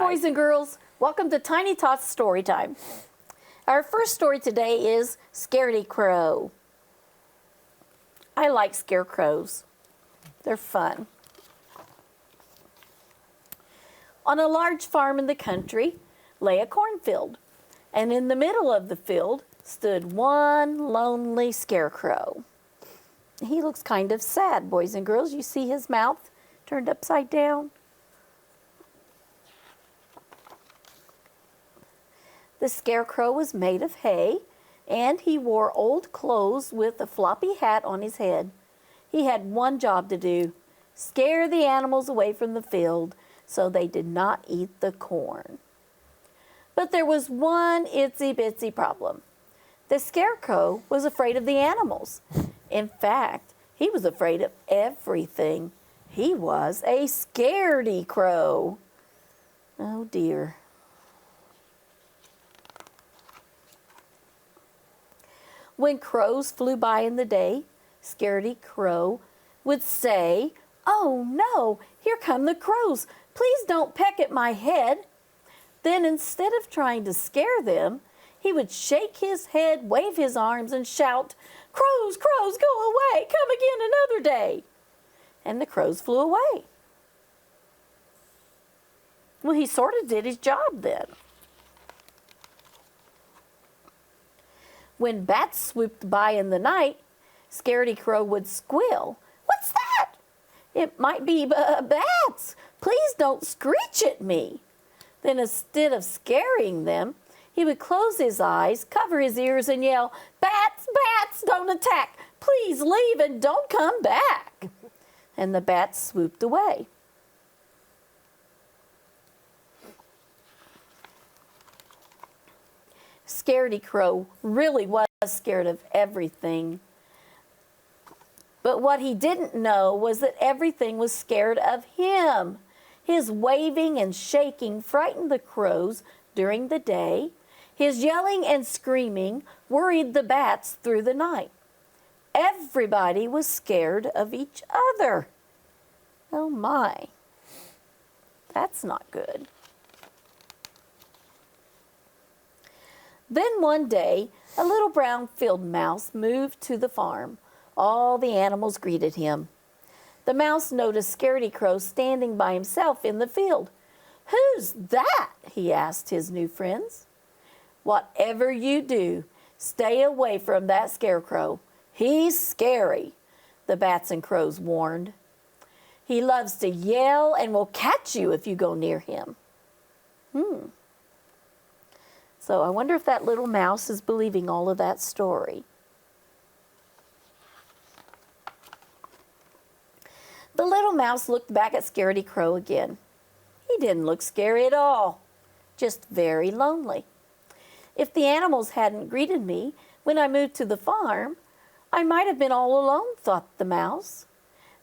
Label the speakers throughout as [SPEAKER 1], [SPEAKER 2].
[SPEAKER 1] boys and girls. Welcome to Tiny Tots Storytime. Our first story today is Scaredy Crow. I like scarecrows. They're fun. On a large farm in the country lay a cornfield, and in the middle of the field stood one lonely scarecrow. He looks kind of sad, boys and girls. You see his mouth turned upside down? The scarecrow was made of hay, and he wore old clothes with a floppy hat on his head. He had one job to do: scare the animals away from the field so they did not eat the corn. But there was one itsy-bitsy problem. The scarecrow was afraid of the animals. In fact, he was afraid of everything. He was a scaredy crow. Oh dear. When crows flew by in the day, Scaredy Crow would say, "Oh no, here come the crows. Please don't peck at my head." Then instead of trying to scare them, he would shake his head, wave his arms, and shout, "Crows, crows, go away, come again another day." And the crows flew away. Well, he sort of did his job then. When bats swooped by in the night, Scaredy Crow would squeal, "What's that?" "It might be bats. Please don't screech at me." Then instead of scaring them, he would close his eyes, cover his ears, and yell, "Bats, bats, don't attack. Please leave and don't come back." And the bats swooped away. Scaredy Crow really was scared of everything. But what he didn't know was that everything was scared of him. His waving and shaking frightened the crows during the day. His yelling and screaming worried the bats through the night. Everybody was scared of each other. Oh my, that's not good. Then one day, a little brown field mouse moved to the farm. All the animals greeted him. The mouse noticed Scaredy Crow standing by himself in the field. "Who's that?" he asked his new friends. "Whatever you do, stay away from that scarecrow. He's scary," the bats and crows warned. "He loves to yell and will catch you if you go near him." So I wonder if that little mouse is believing all of that story. The little mouse looked back at Scaredy Crow again. He didn't look scary at all, just very lonely. "If the animals hadn't greeted me when I moved to the farm, I might have been all alone," thought the mouse.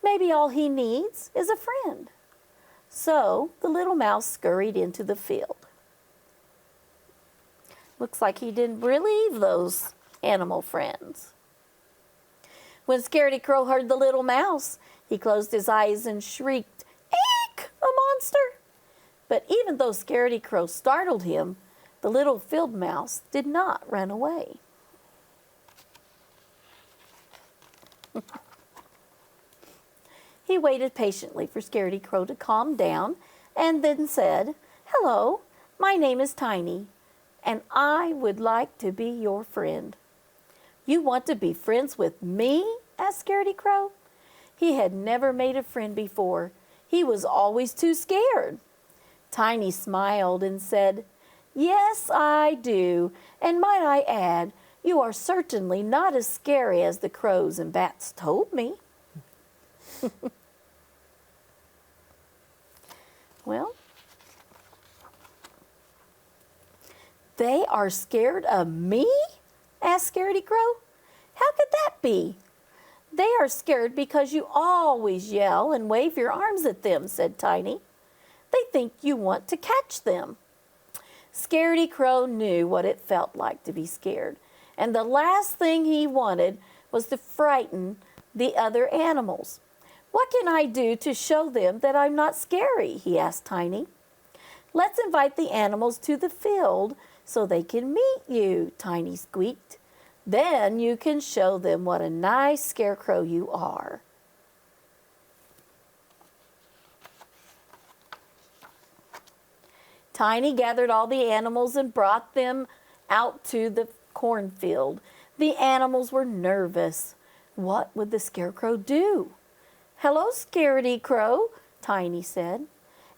[SPEAKER 1] "Maybe all he needs is a friend." So the little mouse scurried into the field. Looks like he didn't believe those animal friends. When Scaredy Crow heard the little mouse, he closed his eyes and shrieked, "Eek, a monster!" But even though Scaredy Crow startled him, the little field mouse did not run away. He waited patiently for Scaredy Crow to calm down and then said, "Hello, my name is Tiny, and I would like to be your friend." "You want to be friends with me?" asked Scaredy Crow. He had never made a friend before. He was always too scared. Tiny smiled and said, "Yes, I do. And might I add, you are certainly not as scary as the crows and bats told me." Well, "They are scared of me?" asked Scaredy Crow. "How could that be?" "They are scared because you always yell and wave your arms at them," said Tiny. "They think you want to catch them." Scaredy Crow knew what it felt like to be scared, and the last thing he wanted was to frighten the other animals. "What can I do to show them that I'm not scary?" he asked Tiny. Let's invite the animals to the field so they can meet you, Tiny squeaked. Then you can show them what a nice scarecrow you are. Tiny gathered all the animals and brought them out to the cornfield. The animals were nervous. What would the scarecrow do? "Hello, Scaredy Crow," Tiny said.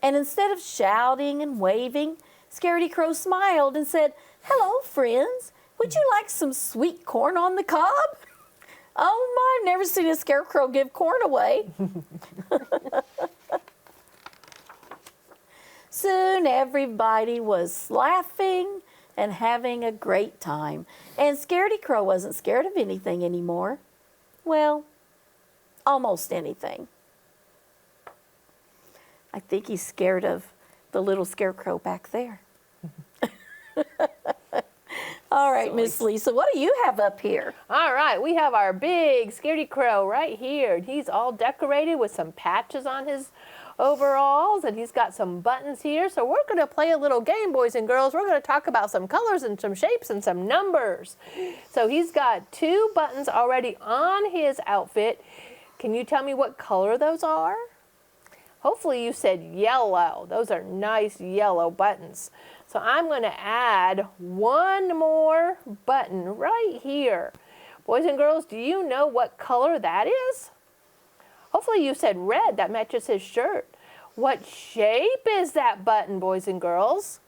[SPEAKER 1] And instead of shouting and waving, Scaredy Crow smiled and said, "Hello, friends. Would you like some sweet corn on the cob?" Oh my, I've never seen a scarecrow give corn away. Soon everybody was laughing and having a great time. And Scaredy Crow wasn't scared of anything anymore. Well, almost anything. I think he's scared of the little scarecrow back there. All right, Miss Lisa, what do you have up here?
[SPEAKER 2] All right, we have our big Scaredy Crow right here. He's all decorated with some patches on his overalls, and he's got some buttons here. So we're going to play a little game, boys and girls. We're going to talk about some colors and some shapes and some numbers. So he's got 2 buttons already on his outfit. Can you tell me what color those are? Hopefully you said yellow. Those are nice yellow buttons. So I'm going to add 1 more button right here. Boys and girls, do you know what color that is? Hopefully you said red. That matches his shirt. What shape is that button, boys and girls?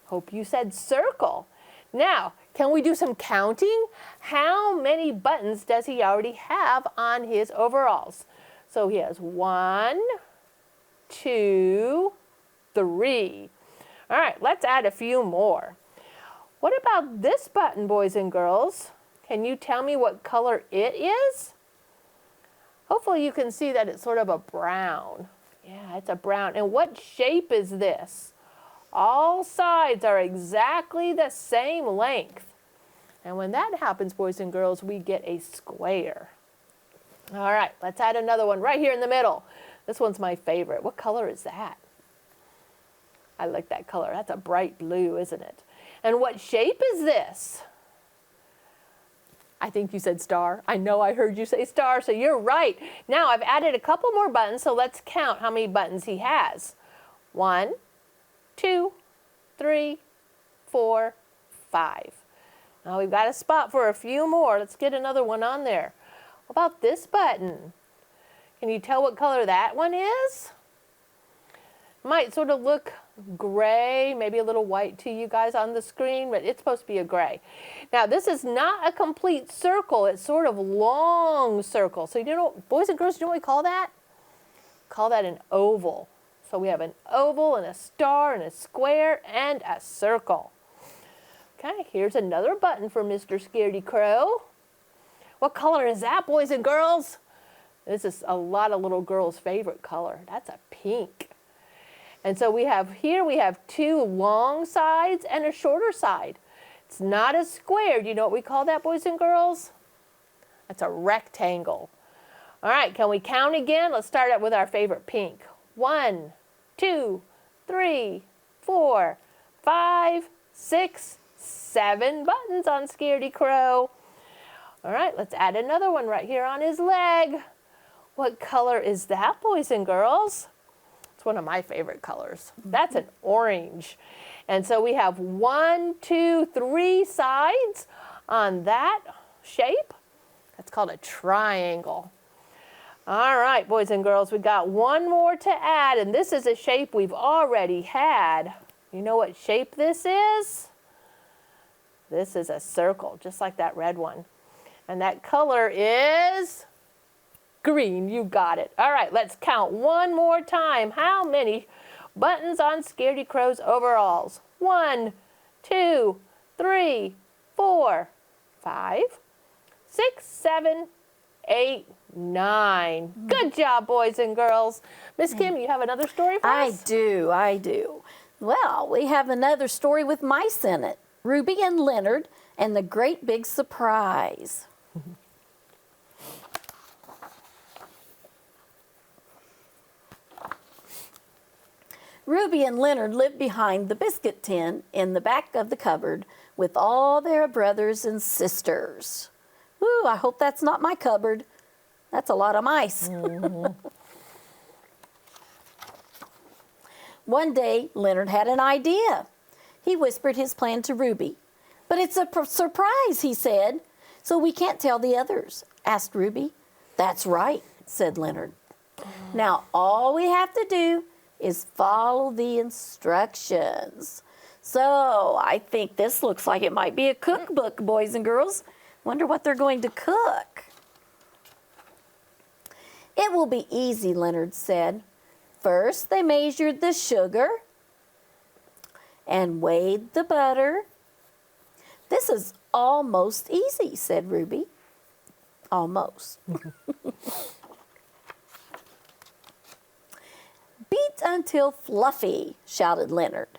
[SPEAKER 2] Hope you said circle. Now, can we do some counting? How many buttons does he already have on his overalls? So he has 1, 2, 3. All right, let's add a few more. What about this button, boys and girls? Can you tell me what color it is? Hopefully you can see that it's sort of a brown. Yeah, it's a brown. And what shape is this? All sides are exactly the same length. And when that happens, boys and girls, we get a square. All right, let's add another one right here in the middle. This one's my favorite. What color is that? I like that color. That's a bright blue, isn't it? And what shape is this? I think you said star. I know I heard you say star, so you're right. Now I've added a couple more buttons, so let's count how many buttons he has. 1, 2, 3, 4, 5. Now we've got a spot for a few more. Let's get another one on there. What about this button? Can you tell what color that one is? Might sort of look gray, maybe a little white to you guys on the screen, but it's supposed to be a gray. Now this is not a complete circle, it's sort of long circle. So you know, boys and girls, you know what we call that? Call that an oval. So we have an oval and a star and a square and a circle. Okay, here's another button for Mr. Scaredy Crow. What color is that, boys and girls? This is a lot of little girls' favorite color. That's a pink. And so we have 2 long sides and a shorter side. It's not a square. Do you know what we call that, boys and girls? That's a rectangle. All right, can we count again? Let's start out with our favorite pink. 1, 2, 3, 4, 5, 6, 7 buttons on Scaredy Crow. All right, let's add another one right here on his leg. What color is that, boys and girls? It's one of my favorite colors. That's an orange. And so we have 1, 2, 3 sides on that shape. That's called a triangle. All right, boys and girls, we got one more to add, and this is a shape we've already had. You know what shape this is? This is a circle, just like that red one. And that color is green. You got it. All right, let's count one more time. How many buttons on Scaredy Crow's overalls? 1, 2, 3, 4, 5, 6, 7, 8, 9. Good job, boys and girls. Miss Kim, you have another story for us?
[SPEAKER 1] I do. Well, we have another story with mice in it. Ruby and Leonard and the Great Big Surprise. Ruby and Leonard lived behind the biscuit tin in the back of the cupboard with all their brothers and sisters. Ooh, I hope that's not my cupboard. That's a lot of mice. One day, Leonard had an idea. He whispered his plan to Ruby. But it's a surprise, he said, so we can't tell the others, asked Ruby. That's right, said Leonard. Now, all we have to do is follow the instructions. So, I think this looks like it might be a cookbook, boys and girls. Wonder what they're going to cook. It will be easy, Leonard said. First, they measured the sugar and weighed the butter. This is almost easy, said Ruby. Almost. Beat until fluffy, shouted Leonard.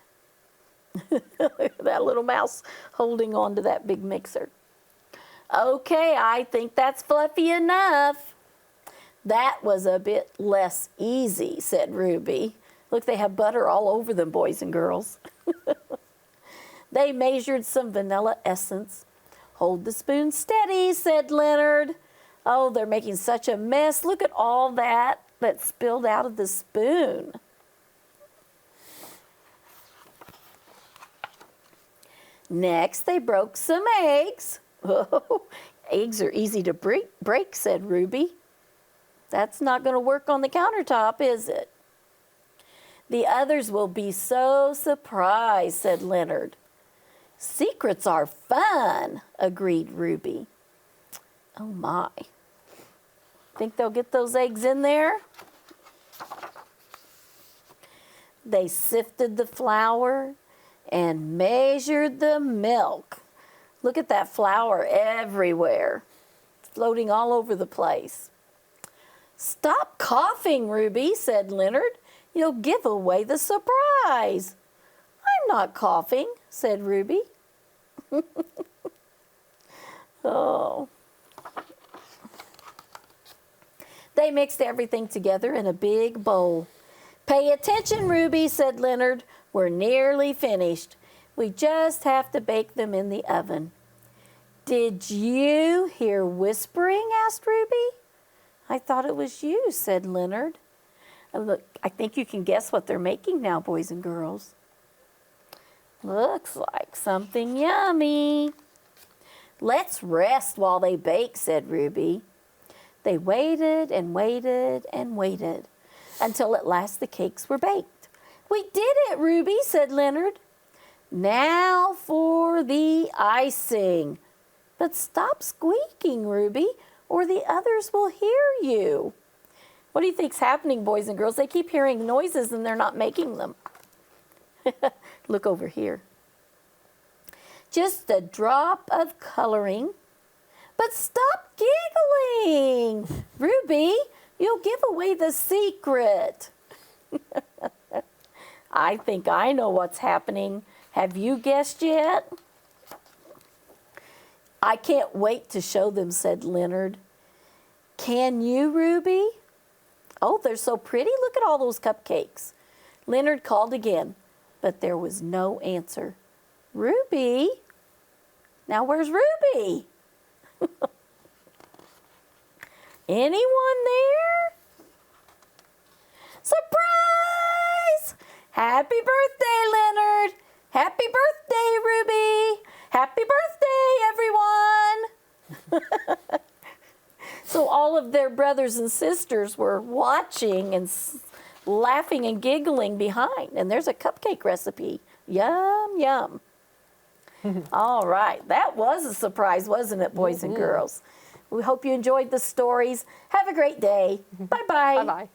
[SPEAKER 1] That little mouse holding on to that big mixer. Okay, I think that's fluffy enough. That was a bit less easy, said Ruby. Look, they have butter all over them, boys and girls. They measured some vanilla essence. Hold the spoon steady, said Leonard. Oh, they're making such a mess. Look at all that spilled out of the spoon. Next, they broke some eggs. Oh, eggs are easy to break, said Ruby. That's not going to work on the countertop, is it? The others will be so surprised, said Leonard. Secrets are fun, agreed Ruby. Oh my. Think they'll get those eggs in there? They sifted the flour and measured the milk. Look at that flour everywhere, floating all over the place. Stop coughing, Ruby, said Leonard. You'll give away the surprise. I'm not coughing, said Ruby. Oh. They mixed everything together in a big bowl. Pay attention, Ruby, said Leonard. We're nearly finished. We just have to bake them in the oven. Did you hear whispering? Asked Ruby. I thought it was you, said Leonard. Look, I think you can guess what they're making now, boys and girls. Looks like something yummy. Let's rest while they bake, said Ruby. They waited and waited and waited until at last the cakes were baked. We did it, Ruby, said Leonard. Now for the icing. But stop squeaking, Ruby, or the others will hear you. What do you think's happening, boys and girls? They keep hearing noises and they're not making them. Look over here. Just a drop of coloring. But stop giggling. Ruby, you'll give away the secret. I think I know what's happening. Have you guessed yet? I can't wait to show them, said Leonard. Can you, Ruby? Oh, they're so pretty. Look at all those cupcakes. Leonard called again, but there was no answer. Ruby? Now where's Ruby? Anyone there? Surprise! Happy birthday, Leonard! Happy birthday, Ruby! Happy birthday, everyone! So all of their brothers and sisters were watching and laughing and giggling behind. And there's a cupcake recipe. Yum, yum. All right. That was a surprise, wasn't it, boys and girls? We hope you enjoyed the stories. Have a great day. Bye-bye.
[SPEAKER 2] Bye-bye.